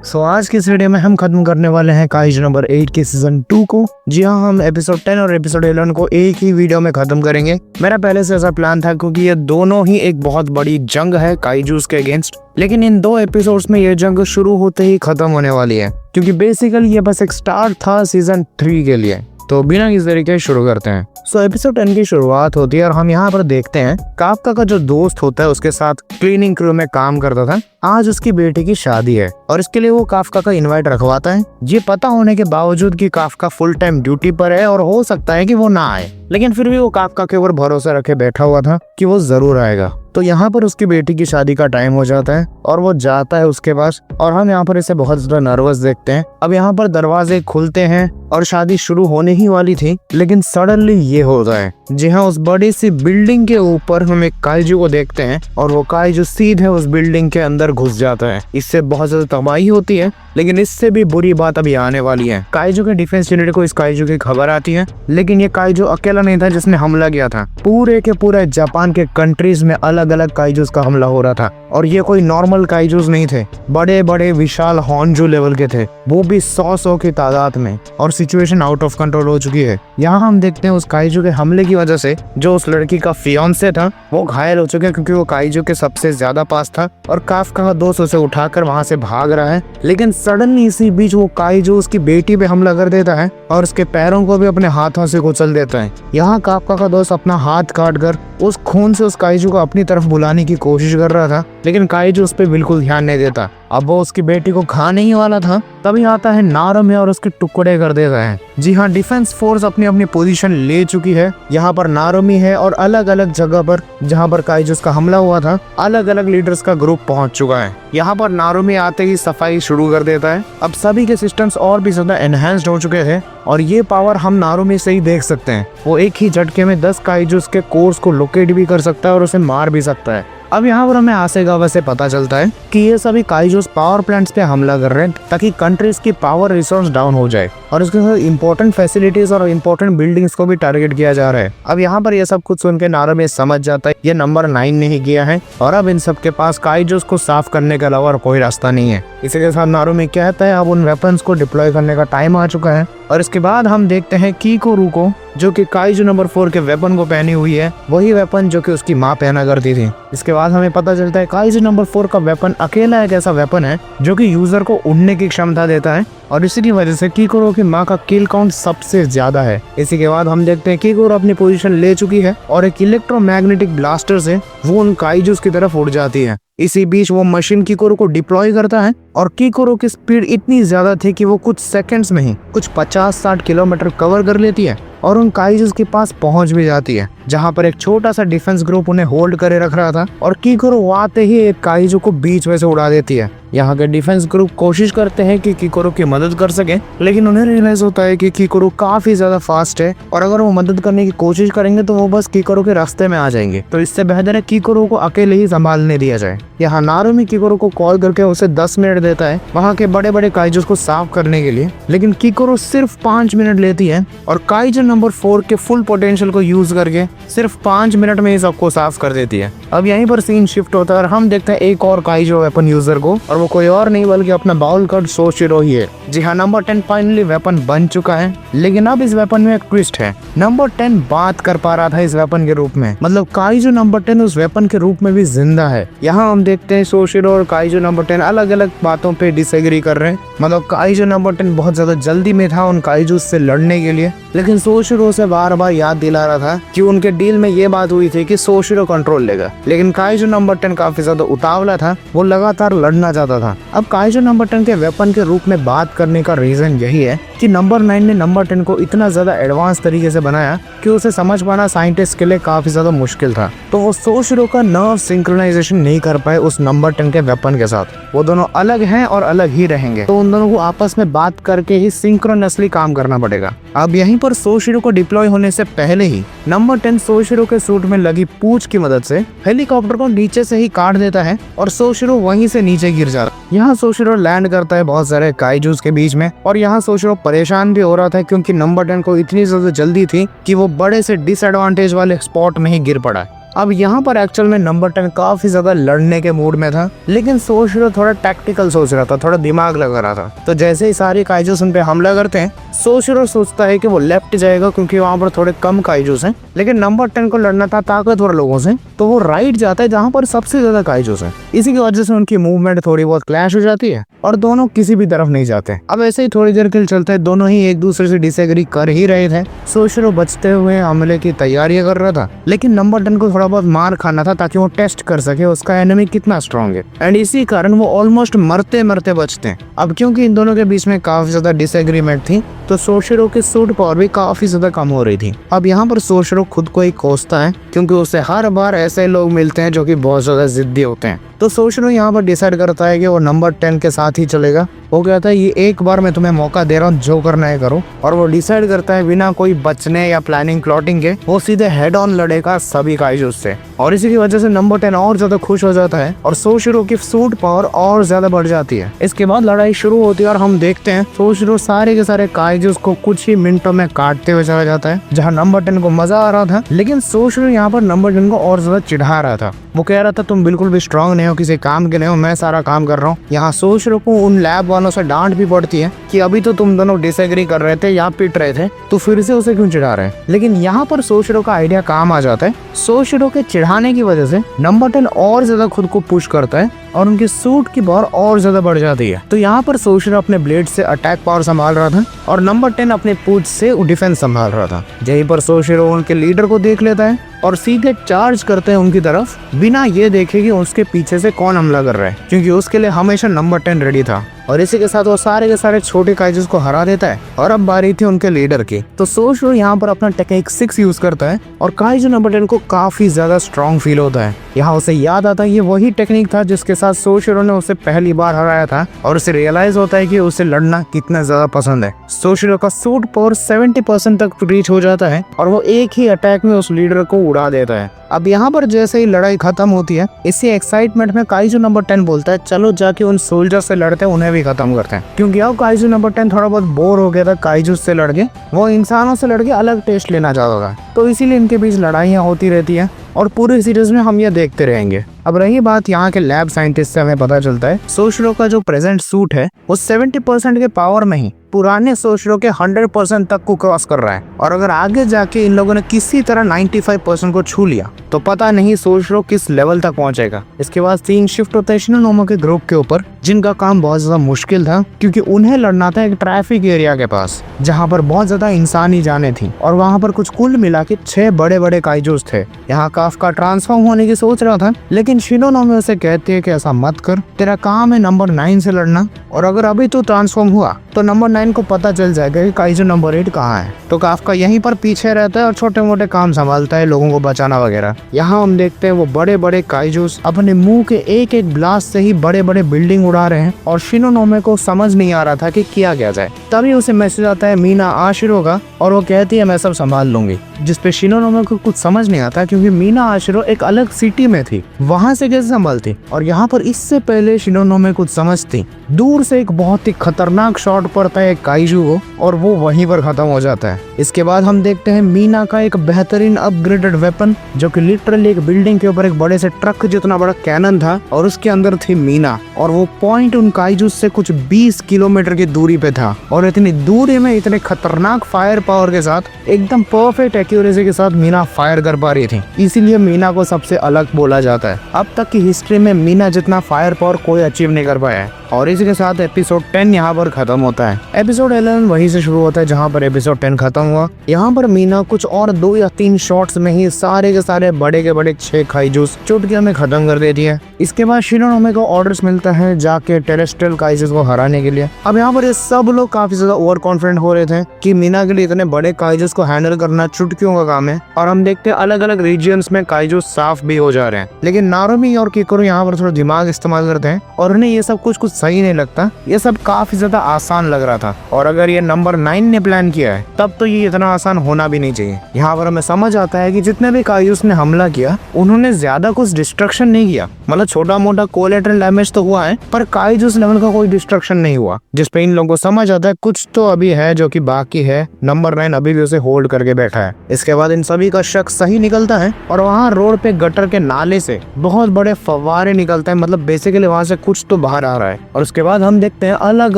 आज की इस वीडियो में हम खत्म करने वाले हैं काइजू नंबर 8 के सीजन 2 को। जी हाँ, हम एपिसोड 10 और एपिसोड 11 को एक ही वीडियो में खत्म करेंगे। मेरा पहले से ऐसा प्लान था क्योंकि ये दोनों ही एक बहुत बड़ी जंग है काइजूस के अगेंस्ट, लेकिन इन दो एपिसोड्स में ये जंग शुरू होते ही खत्म होने वाली है क्योंकि बेसिकली ये बस एक स्टार्ट था सीजन 3 के लिए। तो बिना किसी तरीके शुरू करते हैं। एपिसोड 10 की शुरुआत होती है और हम यहाँ पर देखते हैं काफका का जो दोस्त होता है उसके साथ क्लीनिंग क्रू में काम करता था, आज उसकी बेटी की शादी है और इसके लिए वो काफका का इनवाइट रखवाता है। ये पता होने के बावजूद कि काफका फुल टाइम ड्यूटी पर है और हो सकता है कि वो ना आए, लेकिन फिर भी वो काफका के ऊपर भरोसा रखे बैठा हुआ था कि वो जरूर आएगा। तो यहाँ पर उसकी बेटी की शादी का टाइम हो जाता है और वो जाता है उसके पास और हम यहाँ पर इसे बहुत ज्यादा नर्वस देखते हैं। अब यहाँ पर दरवाजे खुलते हैं और शादी शुरू होने ही वाली थी, लेकिन सडनली ये होता है। जी हाँ, उस बड़ी सी बिल्डिंग के ऊपर हम एक काइजू को देखते हैं और वो काइजू सीधे उस बिल्डिंग के अंदर घुस जाता है। इससे बहुत ज्यादा तबाही होती है, लेकिन इससे भी बुरी बात अभी आने वाली है। काइजू के डिफेंस यूनिट को इस काइजू की खबर आती है, लेकिन ये काइजू अकेला नहीं था जिसने हमला किया था। पूरे के पूरे जापान के कंट्रीज में अलग अलग काइजूस का हमला हो रहा था और ये कोई नॉर्मल काइजूस नहीं थे, बड़े बड़े विशाल हॉन्जू लेवल के थे, वो भी 100 की तादाद में, और सिचुएशन आउट ऑफ कंट्रोल हो चुकी है। यहाँ हम देखते हैं उस काइजू के हमले की वजह से जो उस लड़की का फियांसे था वो घायल हो चुका है क्योंकि वो काइजू के सबसे ज्यादा पास था और काफका का दोस्त उसे उठाकर वहां से भाग रहा है। लेकिन सडनली इसी बीच वो काइजू उसकी बेटी पे हमला कर देता है और उसके पैरों को भी अपने हाथों से कुचल देता है। यहाँ काफका का दोस्त अपना हाथ काट कर उस खून से उस काइजू को अपनी तरफ बुलाने की कोशिश कर रहा था, लेकिन काइजू उस पर बिल्कुल ध्यान नहीं देता। अब वो उसकी बेटी को खाने ही वाला था, तभी आता है नारुमी और उसके टुकड़े कर देता है। जी हाँ, डिफेंस फोर्स अपनी अपनी पोजीशन ले चुकी है। यहाँ पर नारुमी है और अलग अलग जगह पर जहाँ पर काइजूस का हमला हुआ था अलग अलग लीडर्स का ग्रुप पहुंच चुका है। यहाँ पर नारुमी आते ही सफाई शुरू कर देता है। अब सभी के सिस्टम्स और भी ज्यादा एनहेंस्ड हो चुके थे और ये पावर हम नारुमी से ही देख सकते हैं। वो एक ही झटके में 10 काइजूस के कोर्स को लोकेट भी कर सकता है और उसे मार भी सकता है। अब यहाँ पर हमें आसेगावा से पता चलता है कि ये सभी काइजूस पावर प्लांट्स पे हमला कर रहे हैं ताकि कंट्रीज की पावर रिसोर्स डाउन हो जाए और उसके साथ इंपॉर्टेंट फैसिलिटीज और इंपॉर्टेंट बिल्डिंग्स को भी टारगेट किया जा रहा है। अब यहाँ पर ये सब कुछ सुन के नारुमी समझ जाता है ये नंबर 9 ने ही किया है और अब इन सब के पास काइजूस को साफ करने के अलावा कोई रास्ता नहीं है। इसी के साथ नारुमी कहता है अब उन वेपन्स को डिप्लॉय करने का टाइम आ चुका है और इसके बाद हम देखते हैं कीकोरू को, जो कि काइजू नंबर 4 के वेपन को पहनी हुई है, वही वेपन जो कि उसकी माँ पहना करती थी। इसके बाद हमें पता चलता है काइजू नंबर 4 का वेपन अकेला एक ऐसा वेपन है जो कि यूजर को उड़ने की क्षमता देता है और इसी की वजह से कीकोरू की माँ का किल काउंट सबसे ज्यादा है। इसी के बाद हम देखते हैं कीकोरू अपनी पोजीशन ले चुकी है और एक इलेक्ट्रोमैग्नेटिक ब्लास्टर से वो उन काइजूस की तरफ उड़ जाती है। इसी बीच वो मशीन कीकोरू को डिप्लॉय करता है और कीकोरू की स्पीड इतनी ज्यादा थी कि वो कुछ सेकंड्स में ही कुछ 50-60 किलोमीटर कवर कर लेती है और उन काइजूस के पास पहुंच भी जाती है, जहां पर एक छोटा सा डिफेंस ग्रुप उन्हें होल्ड करे रख रहा था और कीकोरू आते ही एक काइजू को बीच में से उड़ा देती है। यहाँ के डिफेंस ग्रुप कोशिश करते हैं कि कीकोरू की मदद कर सके, लेकिन उन्हें रियलाइज होता है कि कीकोरू काफी ज्यादा फास्ट है और अगर वो मदद करने की कोशिश करेंगे तो वो बस कीकोरू के रास्ते में आ जाएंगे। तो इससे बेहतर है कीकोरू को अकेले ही संभालने दिया जाए। यहाँ नारुमी कीकोरू को कॉल करके उसे 10 मिनट देता है वहाँ के बड़े बड़े काइजूस को साफ करने के लिए, लेकिन कीकोरू सिर्फ 5 मिनट लेती है और काइजू नंबर 4 के फुल पोटेंशियल को यूज करके सिर्फ 5 मिनट में ही सबको साफ कर देती है। अब यहीं पर सीन शिफ्ट होता है और हम देखते हैं एक और काइजू वेपन यूजर को, और वो कोई और नहीं बल्कि अपना बाउल कट सोशिरो ही है। जी हाँ, नंबर 10 फाइनली वेपन बन चुका है, लेकिन अब इस वेपन में एक ट्विस्ट है। नंबर 10 बात कर पा रहा था इस वेपन के रूप में, मतलब काइजू नंबर 10 उस वेपन के रूप में भी जिंदा है। यहाँ हम देखते हैं सोशिरो और काइजू नंबर 10 अलग अलग बातों पे डिसएग्री कर रहे हैं। मतलब काइजू नंबर 10 बहुत ज्यादा जल्दी में था उन काइजूस से लड़ने के लिए, लेकिन सोशिरो से बार बार याद दिला रहा था कि उनके डील में ये बात हुई थी कि सोशिरो कंट्रोल लेगा, लेकिन काइजू नंबर 10 काफी ज्यादा उतावला था, वो लगातार लड़ना चाहता था। अब काइजू नंबर 10 के वेपन के रूप में बात करने का रीजन यही है कि नंबर 9 ने नंबर 10 को इतना ज्यादा एडवांस तरीके से बनाया कि उसे समझ पाना साइंटिस्ट के लिए काफी ज्यादा मुश्किल था। तो वो सोशिरो का नर्व सिंक्रोनाइजेशन नहीं कर पाए उस नंबर 10 के वेपन के साथ। वो दोनों अलग हैं और अलग ही रहेंगे, तो उन दोनों को आपस में बात करके ही सिंक्रोनसली काम करना पड़ेगा। अब यहीं पर सोशिरो को डिप्लॉय होने से पहले ही नंबर 10 सोशिरो के सूट में लगी पूंछ की मदद से हेलीकॉप्टर को नीचे से ही काट देता है और सोशिरो वहीं से नीचे गिर जाता है। यहाँ सोशिरो लैंड करता है बहुत सारे काइजूस के बीच में और यहाँ सोशिरो परेशान भी हो रहा था क्योंकि नंबर 10 को इतनी ज्यादा जल्दी थी कि वो बड़े से डिसएडवांटेज वाले स्पॉट में ही गिर पड़ा। अब यहाँ पर एक्चुअल में नंबर 10 काफी ज्यादा लड़ने के मूड में था, लेकिन सोशिरो थोड़ा टैक्टिकल सोच रहा था, थोड़ा दिमाग लगा रहा था। तो जैसे ही सारे काइजूस उन पे हमला करते हैं, सोशिरो सोचता है कि वो लेफ्ट जाएगा क्योंकि वहाँ पर थोड़े कम काइजूस हैं, लेकिन नंबर 10 को लड़ना था ताकतवर लोगों से, तो वो राइट जाता है जहाँ पर सबसे ज्यादा काइजूस हैं। इसी की वजह से उनकी मूवमेंट थोड़ी बहुत क्लैश हो जाती है और दोनों किसी भी तरफ नहीं जाते। अब ऐसे ही थोड़ी देर के लिए चलता है, दोनों ही एक दूसरे से डिसएग्री कर ही रहे थे। सोशिरो बचते हुए हमले की तैयारियां कर रहा था, लेकिन नंबर 10 को थोड़ा बहुत मार खाना था ताकि वो टेस्ट कर सके उसका एनिमी कितना स्ट्रांग है, एंड इसी कारण वो ऑलमोस्ट मरते मरते बचते हैं। अब क्योंकि इन दोनों के बीच में काफी ज्यादा डिसएग्रीमेंट थी, तो सोशिरो की सूट पावर भी काफी ज्यादा कम हो रही थी। अब यहाँ पर सोशिरो खुद को ही कोसता है क्योंकि उसे हर बार ऐसे लोग मिलते हैं जो कि बहुत ज्यादा जिद्दी होते हैं। तो सोशिरो यहाँ पर डिसाइड करता है कि वो नंबर 10 के साथ ही चलेगा। वो कहता है ये एक बार मैं तुम्हें मौका दे रहा हूँ, जो करना है करो। और वो डिसाइड करता है बिना कोई बचने या प्लानिंग प्लॉटिंग के वो सीधे हेड ऑन लड़ेगा सभी काइजूस से। और इसी की वजह से नंबर 10 और ज्यादा खुश हो जाता है और सोशिरो की सूट पावर और ज्यादा बढ़ जाती है। इसके बाद लड़ाई शुरू होती है और हम देखते हैं सोशिरो सारे के सारे काइजूस को कुछ ही मिनटों में काटते हुए चला जाता है। जहाँ नंबर 10 को मजा आ रहा था, लेकिन सोशिरो यहाँ पर नंबर 10 को और ज्यादा चिढ़ा रहा था। वो कह रहा था तुम बिल्कुल भी स्ट्रांग नहीं हो, किसी काम के नहीं हो, मैं सारा काम कर रहा हूँ। यहाँ सोशिरो को उन लैब वालों से डांट भी पड़ती है कि अभी तो तुम दोनों डिसएग्री कर रहे थे या पिट रहे थे, तो फिर से उसे क्यों चिढ़ा रहे हैं। लेकिन यहाँ पर सोशिरो का आइडिया काम आ जाता है। सोशिरो के चिढ़ाने की वजह से नंबर 10 और ज्यादा खुद को पुश करता है और उनकी सूट की पावर और ज्यादा बढ़ जाती है। तो यहाँ पर सोशिरो अपने ब्लेड से अटैक पावर संभाल रहा था और नंबर 10 अपने पूंछ से डिफेंस संभाल रहा था। यहीं पर सोशिरो उनके लीडर को देख लेता है और सीधे चार्ज करते हैं उनकी तरफ, बिना ये देखे कि उसके पीछे से कौन हमला कर रहा है, क्योंकि उसके लिए हमेशा नंबर 10 रेडी था। और इसी के साथ वो सारे के सारे छोटे काइजूस को हरा देता है और अब बारी थी उनके लीडर की। तो सोशिरो यहाँ पर अपना टेक्निक 6 यूज करता है और काइजू नंबर 10 को काफी ज्यादा स्ट्रॉन्ग फील होता है। यहाँ उसे याद आता है ये वही टेक्निक था जिसके साथ सोशिरो ने उसे पहली बार हराया था और उसे रियलाइज होता है कि उसे लड़ना कितना ज्यादा पसंद है। सोशिरो का सूट पावर 70% तक रीच हो जाता है और वो एक ही अटैक में उस लीडर को उड़ा देता है। अब यहाँ पर जैसे ही लड़ाई खत्म होती है, इसी एक्साइटमेंट में काइजू नंबर 10 बोलता है चलो जाके उन सोल्जर से लड़ते हैं, उन्हें भी खत्म करते हैं। क्योंकि अब काइजू नंबर 10 थोड़ा बहुत बोर हो गया था काइजू से लड़के, वो इंसानों से लड़के अलग टेस्ट लेना चाहता था। तो इसीलिए इनके बीच लड़ाइयाँ होती रहती है और पूरी सीरीज में हम ये देखते रहेंगे। अब रही बात यहाँ के लैब साइंटिस्ट से हमें पता चलता है सोशिरो का जो प्रेजेंट सूट है वो 70% के पावर में ही पुराने सोशिरो के 100% तक को क्रॉस कर रहा है। और अगर आगे जाके इन लोगों ने किसी तरह 95% को छू लिया तो पता नहीं सोशिरो किस लेवल तक पहुंचेगा। इसके बाद सीन शिफ्ट होता है शिनोनोमा के ग्रुप के ऊपर, जिनका काम बहुत ज्यादा मुश्किल था क्योंकि उन्हें लड़ना था एक ट्रैफिक एरिया के पास जहाँ पर बहुत ज्यादा इंसानी जाने थी और वहाँ पर कुछ कुल मिला के 6 बड़े बड़े काइजूस थे। यहाँ काफका ट्रांसफॉर्म होने की सोच रहा था, लेकिन शिनोनोमा उसे कहती है कि ऐसा मत कर, तेरा काम है नंबर 9 से लड़ना, और अगर अभी तू ट्रांसफॉर्म हुआ तो नंबर 9 को पता चल जाएगा कि काइजू नंबर 8 कहाँ है। तो काफका यहीं पर पीछे रहता है और छोटे मोटे काम संभालता है, लोगों को बचाना वगैरह। यहाँ हम देखते हैं वो बड़े बड़े काइजूस अपने मुंह के एक एक ब्लास्ट से ही बड़े बड़े बिल्डिंग उड़ा रहे हैं और शिनोनोमे को समझ नहीं आ रहा था कि किया क्या जाए। तभी उसे मैसेज आता है मीना आशिरो का और वो कहती है मैं सब संभाल लूंगी, जिसपे शिनोनोमे को कुछ समझ नहीं आता क्योंकि मीना आशिरो एक अलग सिटी में थी, वहां से कैसे संभालती। और यहाँ पर इससे पहले शिनोनोमे कुछ समझती, दूर से एक बहुत ही खतरनाक शॉट पड़ता है काइजू को और वो वहीं पर खत्म हो जाता है। इसके बाद हम देखते हैं मीना का एक बेहतरीन अपग्रेडेड वेपन जो कि लिटरली एक बिल्डिंग के ऊपर एक बड़े से ट्रक जितना बड़ा कैनन था और उसके अंदर थी मीना, और वो पॉइंट उन काइजू से कुछ 20 किलोमीटर की दूरी पे था और इतनी दूरी में इतने खतरनाक फायर पावर के साथ एकदम परफेक्ट एक्यूरेसी के साथ मीना फायर कर पा रही थी, इसीलिए मीना को सबसे अलग बोला जाता है। अब तक की हिस्ट्री में मीना जितना फायर पावर कोई अचीव नहीं कर पाया है। और इसी के साथ एपिसोड 10 यहाँ पर खत्म होता है। एपिसोड 11 वहीं से शुरू होता है जहाँ पर एपिसोड 10 खत्म हुआ। यहाँ पर मीना कुछ और 2 या 3 शॉट्स में ही सारे के सारे बड़े के बड़े 6 काइजूस चुटकियों में खत्म कर देती है। इसके बाद शिनोनोमे को ऑर्डर्स मिलता है जाके टेरेस्ट्रियल काइजूस को हराने के लिए। अब यहाँ पर ये सब लोग काफी ज्यादा ओवर कॉन्फिडेंट हो रहे थे कि मीना के लिए इतने बड़े काइजूस को हैंडल करना चुटकियों का काम है, और हम देखते हैं अलग अलग रीजियंस में काइजूस साफ भी हो जा रहे हैं। लेकिन नारुमी और किकुरो यहाँ पर थोड़ा दिमाग इस्तेमाल करते हैं और उन्हें ये सब कुछ सही नहीं लगता, ये सब काफी ज्यादा आसान आसान लग रहा था, और अगर ये नंबर 9 ने प्लान किया है तब तो ये इतना आसान होना भी नहीं चाहिए। यहाँ पर हमें समझ आता है कि जितने भी काइजूस ने हमला किया उन्होंने ज्यादा कुछ डिस्ट्रक्शन नहीं किया, मतलब छोटा मोटा कोलेटरल डैमेज तो हुआ है पर काइजूस लेवल का कोई डिस्ट्रक्शन नहीं हुआ, जिसपे इन लोगों को समझ आता है कुछ तो अभी है जो कि बाकी है। नंबर 9 अभी भी उसे होल्ड करके बैठा है। इसके बाद इन सभी का शक सही निकलता है और वहाँ रोड पे गटर के नाले से बहुत बड़े फव्वारे निकलते हैं, मतलब बेसिकली वहाँ से कुछ तो बाहर आ रहा है। और उसके बाद हम देखते हैं अलग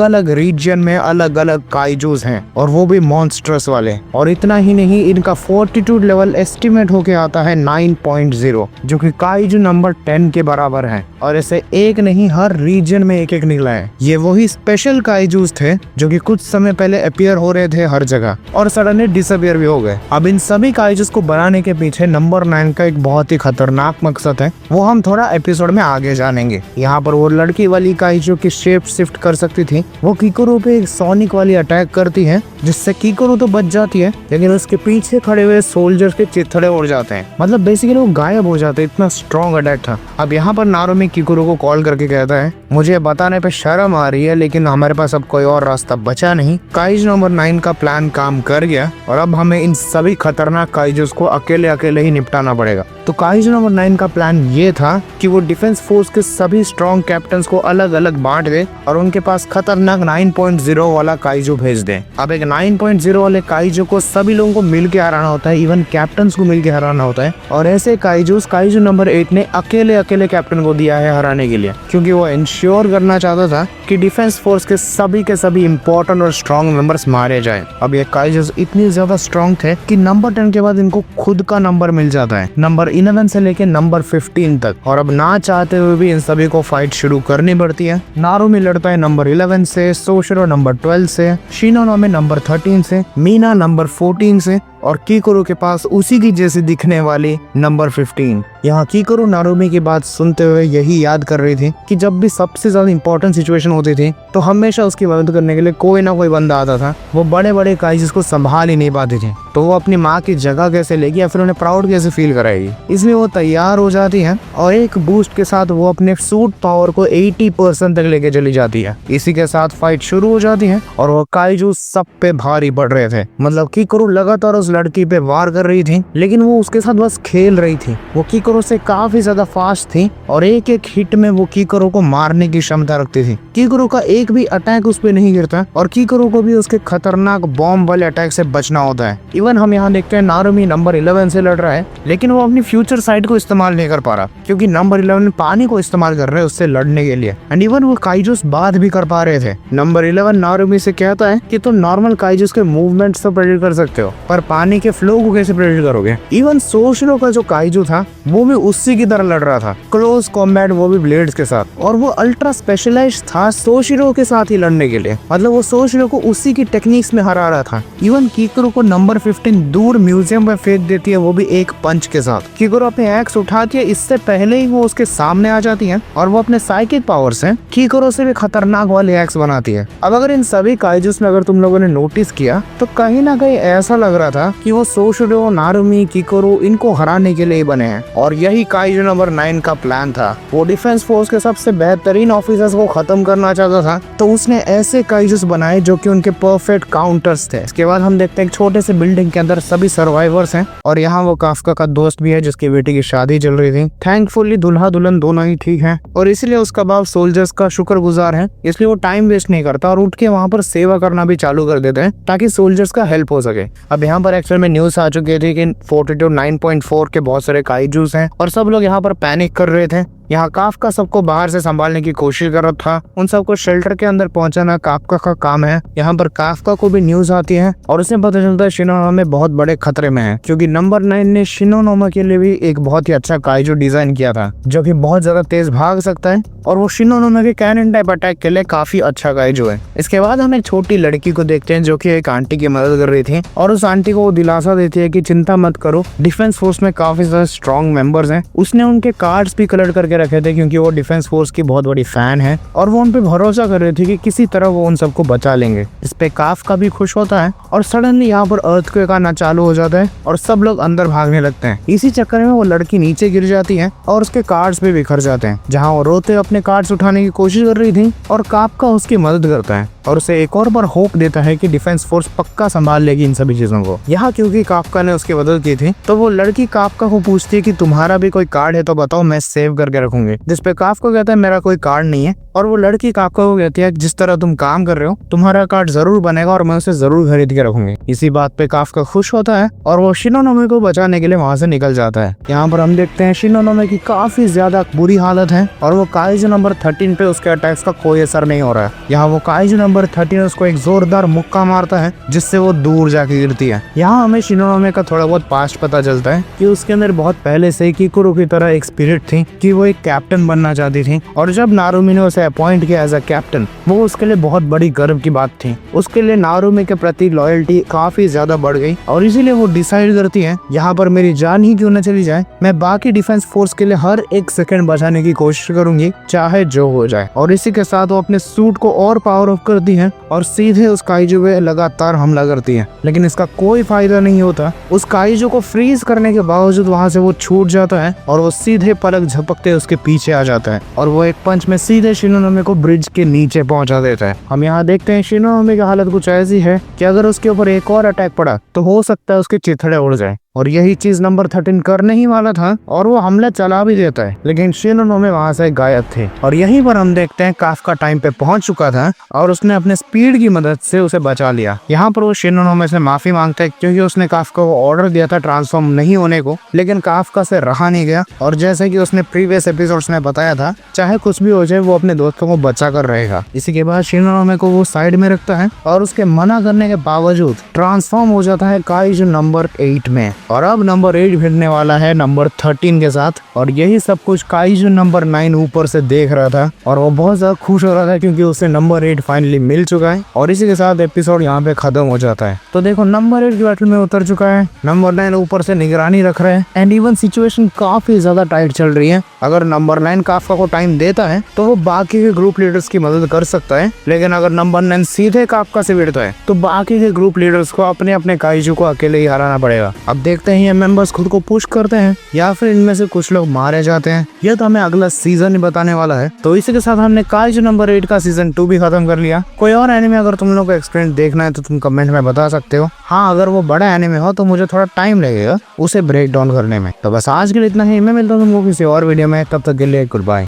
अलग रीजन में अलग अलग काइजूस हैं और वो भी मॉन्स्टर्स वाले। और इतना ही नहीं, इनका फोर्टिट्यूड लेवल एस्टिमेट होके आता है 9.0, जो कि काइजू नंबर 10 के बराबर है। और ऐसे एक नहीं, हर रीजन में एक एक निकला है। ये वही स्पेशल काइजूस थे जो कि कुछ समय पहले अपीयर हो रहे थे हर जगह और सडनली डिसअपीयर भी हो गए। अब इन सभी काइजूस को बनाने के पीछे नंबर 9 का एक बहुत ही खतरनाक मकसद है, वो हम थोड़ा एपिसोड में आगे जानेंगे। यहाँ पर वो लड़की वाली काइजू की शेप शिफ्ट कर सकती थी, वो किकुरु पे एक सोनिक वाली अटैक करती है जिससे किकुरु तो बच जाती है, लेकिन उसके पीछे खड़े हुए सोल्जर्स के चिथड़े उड़ जाते हैं, मतलब बेसिकली वो गायब हो जाते हैं। इतना स्ट्रॉन्ग अटैक था। अब यहाँ पर नारुमी किकुरु को कॉल करके कहता है, मुझे बताने पे शर्म आ रही है लेकिन हमारे पास अब कोई और रास्ता बचा नहीं। काइजू नंबर 9 का प्लान काम कर गया और अब हमें इन सभी खतरनाक काइजूस को अकेले अकेले ही निपटाना पड़ेगा। तो काइजू नंबर 9 का प्लान ये था कि वो डिफेंस फोर्स के सभी स्ट्रॉन्ग कैप्टन्स को अलग अलग बांट दे और उनके पास खतरनाक 9.0 वाला काइजू भेज दे। अब एक 9.0 वाले काइजू को सभी लोगों को मिल के हराना होता है, इवन कैप्टन्स को मिल के हराना होता है। और ऐसे काइजूस काइजू नंबर 8 ने अकेले अकेले कैप्टन को दिया है हराने के लिए, क्योंकि वो इंश्योर करना चाहता था कि डिफेंस फोर्स के सभी इंपॉर्टेंट और स्ट्रॉन्ग मेंबर्स मारे जाए। अब ये काइजूस इतनी ज्यादा स्ट्रॉन्ग थे कि नंबर 10 के बाद इनको खुद का नंबर मिल जाता है, नंबर 11 से लेके नंबर 15 तक। और अब ना चाहते हुए भी इन सभी को फाइट शुरू करनी पड़ती है। नारुमी लड़ता है नंबर 11 से, सोशिरो नंबर 12 से, शिनोनोमे नंबर 13 से, मीना नंबर 14 से और किकुरु के पास उसी की जैसी दिखने वाली नंबर 15। यहाँ किकुरु नारुमी की बात सुनते हुए यही याद कर रही थी कि जब भी सबसे ज्यादा इंपॉर्टेंट सिचुएशन होती थी तो हमेशा उसकी मदद करने के लिए कोई ना कोई बंदा आता था। वो बड़े बड़े काइजूस को संभाल ही नहीं पाती थी, तो वो अपनी माँ की जगह कैसे लेगी या फिर उन्हें प्राउड कैसे फील कराएगी। इसलिए वो तैयार हो जाती है और एक बूस्ट के साथ वो अपने सूट पावर को 80% तक लेके चली जाती है। इसी के साथ फाइट शुरू हो जाती है और वो काइजूस सब पे भारी पड़ रहे थे। मतलब किकुरु लगातार उस लड़की पे वार कर रही थी, लेकिन वो उसके साथ बस खेल रही थी। वो किकुरु से काफी ज्यादा फास्ट थी और एक एक हिट में वो किकुरु को मारने की क्षमता रखती थी। किकुरु का एक भी अटैक उस पे नहीं गिरता और किकुरु को भी उसके खतरनाक बॉम्ब वाले अटैक से बचना होता है। इवन हम यहाँ देखते हैं नारुमी नंबर 11 से लड़ रहा है, लेकिन वो अपनी फ्यूचर साइड को इस्तेमाल नहीं कर पा रहा, क्योंकि नंबर 11 पानी को इस्तेमाल कर रहे हैं उससे लड़ने के लिए। एंड इवन वो काइजूस बात भी कर पा रहे थे। नंबर 11 नारुमी से कहता है कि तुम नॉर्मल काइजूस के मूवमेंट्स तो प्रेडिक्ट कर सकते हो, पर पानी के फ्लो को कैसे प्रेडिक्ट करोगे। इवन सोशिरो का जो काइजू था वो भी उसी की तरह लड़ रहा था, क्लोज कॉम्बैट, वो भी ब्लेड्स के साथ, और वो अल्ट्रा स्पेशलाइज्ड था सोशिरो के साथ ही लड़ने के लिए। मतलब वो सोशिरो को उसी की टेक्निक्स में हरा रहा था। इवन किकुरु को नंबर 15 दूर म्यूजियम में फेंक देती है, वो भी एक पंच के साथ। किकुरु अपने एक्स उठाती है, इससे पहले ही वो उसके सामने आ जाती है और वो अपने साइकिक पावर से किकुरु से भी खतरनाक वाले एक्स बनाती है। अब अगर इन सभी काइजूस में अगर तुम लोगों ने नोटिस किया तो कहीं ना कहीं ऐसा लग रहा था कि वो सोशिरो, नारुमी, किकुरु इनको हराने के लिए बने हैं और यही काइजू नंबर 9 का प्लान था। वो डिफेंस फोर्स के सबसे बेहतरीन ऑफिसर्स को खत्म करना चाहता था, तो उसने ऐसे काइजूस बनाए जो कि उनके परफेक्ट काउंटर्स थे। इसके बाद हम देखते हैं एक छोटे से बिल्डिंग के अंदर सभी सर्वाइवर्स हैं और यहाँ वो काफका का दोस्त भी है जिसकी बेटी की शादी चल रही थी। थैंकफुली दुल्हा दुल्हन दोनों ही ठीक हैं और इसलिए उसका बाप सोल्जर्स का शुक्रगुजार है, इसलिए वो टाइम वेस्ट नहीं करता और उठ के वहाँ पर सेवा करना भी चालू कर देते हैं ताकि सोल्जर्स का हेल्प हो सके। अब यहाँ पर एक्चुअल में न्यूज आ चुकी थी कि फोर्टिट्यूड 9.4 के बहुत सारे काइजूस हैं और सब लोग यहाँ पर पैनिक कर रहे थे। यहाँ काफका सबको बाहर से संभालने की कोशिश कर रहा था, उन सबको शेल्टर के अंदर पहुंचाना काफका का काम है। यहाँ पर काफका को भी न्यूज आती है और उसे पता चलता है शिनोनोमे बहुत बड़े खतरे में है, क्योंकि नंबर 9 ने शिनोनोमे के लिए भी एक बहुत ही अच्छा काइजू डिजाइन किया था जो कि बहुत ज्यादा तेज भाग सकता है और वो शिनोनोमे के कैनन टाइप अटैक के लिए काफी अच्छा काइजू है। इसके बाद हम एक छोटी लड़की को देखते हैं जो कि एक आंटी की मदद कर रही थी और उस आंटी को वो दिलासा देती है कि चिंता मत करो, डिफेंस फोर्स में काफी ज्यादा स्ट्रॉन्ग मेंबर्स हैं। उसने उनके कार्ड्स भी कलेक्ट करके करके रखे थे क्योंकि वो डिफेंस फोर्स की बहुत बड़ी फैन है और वो उन पे भरोसा कर रही थी कि किसी तरह वो उन सबको बचा लेंगे। इस पे काफ्का भी खुश होता है और सडनली यहाँ पर अर्थक्वेक आना चालू हो जाता है और सब लोग अंदर भागने लगते हैं। इसी चक्कर में वो लड़की नीचे गिर जाती है और उसके कार्ड्स भी बिखर जाते हैं। जहाँ वो रोते अपने कार्ड्स उठाने की कोशिश कर रही थी और काफ्का उसकी मदद करता है और उसे एक और बार होप देता है कि डिफेंस फोर्स पक्का संभाल लेगी इन सभी चीजों को। यहाँ क्योंकि काफ्का ने उसकी मदद की थी तो वो लड़की काफ्का को पूछती है कि तुम्हारा भी कोई कार्ड है तो बताओ, मैं सेव करके रखूंगी। जिसपे काफ्का कहता है मेरा कोई कार्ड नहीं है और वो लड़की काफ्का को कहती है जिस तरह तुम काम कर रहे हो तुम्हारा कार्ड जरूर बनेगा और मैं उसे जरूर खरीद के रखूंगी। इसी बात पे काफ्का खुश होता है और वो शिनोनोमे को बचाने के लिए वहाँ से निकल जाता है। यहाँ पर हम देखते हैं शिनोनोमे की काफी ज्यादा बुरी हालत है और वो काइजू नंबर 13 पे उसके अटैक्स का कोई असर नहीं हो रहा है। यहाँ वो काइजू नंबर 13 उसको एक जोरदार मुक्का मारता है जिससे वो दूर जाके गिरती है। यहाँ हमें शिनोनोमे का थोड़ा बहुत पास्ट पता चलता है कि उसके अंदर बहुत पहले से किकुरो की तरह एक स्पिरिट थी कि वो एक कैप्टन बनना चाहती थी और जब नारुमी ने उसे अपॉइंट किया एज अ कैप्टन वो उसके लिए बहुत बड़ी गर्व की बात थी। उसके लिए नारुमी के प्रति लॉयल्टी काफी ज्यादा बढ़ गई और इसीलिए वो डिसाइड करती है यहाँ पर मेरी जान ही क्यों न चली जाए, मैं बाकी डिफेंस फोर्स के लिए हर एक सेकंड बचाने की कोशिश करूंगी चाहे जो हो जाए। और इसी के साथ वो अपने सूट को और पावर ऑफ करती है और सीधे उस काइजू पे लगातार हमला करती है। लेकिन इसका कोई फायदा नहीं होता। उस काइजू को फ्रीज करने के बावजूद वहाँ से वो छूट जाता है और वो सीधे पलक झपकते उसके पीछे आ जाता है और वो एक पंच में सीधे शिनोनोमे को ब्रिज के नीचे पहुंचा देता है। हम यहाँ देखते हैं शिनोनोमे की हालत कुछ ऐसी है कि अगर उसके ऊपर एक और अटैक पड़ा तो हो सकता है उसके चिथड़े उड़ जाए और यही चीज नंबर 13 करने ही वाला था और वो हमला चला भी देता है। लेकिन शिनोनोमे वहाँ से गायब थे और यहीं पर हम देखते हैं काफ्का टाइम पे पहुंच चुका था और उसने अपने स्पीड की मदद से उसे बचा लिया। यहाँ पर वो शिनोनोमे से माफी मांगता है क्योंकि उसने काफ्का को ऑर्डर दिया था ट्रांसफॉर्म नहीं होने को, लेकिन काफ्का से रहा नहीं गया और जैसे कि उसने प्रीवियस एपिसोड्स में बताया था चाहे कुछ भी हो जाए वो अपने दोस्तों को बचा कर रहेगा। इसी के बाद शिनोनोमे को वो साइड में रखता है और उसके मना करने के बावजूद ट्रांसफॉर्म हो जाता है काइजू नंबर 8 में और अब नंबर 8 भिड़ने वाला है नंबर 13 के साथ और यही सब कुछ काइजू नंबर 9 ऊपर से देख रहा था और वो बहुत ज्यादा खुश हो रहा था क्योंकि उसे नंबर 8 फाइनली मिल चुका है और इसी के साथ एपिसोड यहाँ पे खत्म हो जाता है। तो देखो नंबर 8 की बैटल में उतर चुका है, नंबर 9 ऊपर से निगरानी रख रहे हैं एंड इवन सिचुएशन काफी ज्यादा टाइट चल रही है। अगर नंबर 9 काफ्का को टाइम देता है तो वो बाकी के ग्रुप लीडर्स की मदद कर सकता है, लेकिन अगर नंबर 9 सीधे काफ्का से भिड़ता है तो बाकी के ग्रुप लीडर्स को अपने अपने काइजू को अकेले ही हराना पड़ेगा। अब देखते हैं ये मेंबर्स खुद को पुश करते हैं या फिर इनमें से कुछ लोग मारे जाते हैं। यह तो हमें अगला सीजन ही बताने वाला है। तो इसी के साथ हमने काइजू नंबर 8 का सीजन 2 भी खत्म कर लिया। कोई और एनिमे अगर तुम लोग को एक्सपीरियंस देखना है तो तुम कमेंट में बता सकते हो। हाँ, अगर वो बड़ा एनिमे हो तो मुझे थोड़ा टाइम लगेगा उसे ब्रेक डाउन करने में। तो बस आज के लिए इतना ही, मैं मिलता हूँ तुमको किसी और वीडियो में, तब तक के लिए गुड बाय।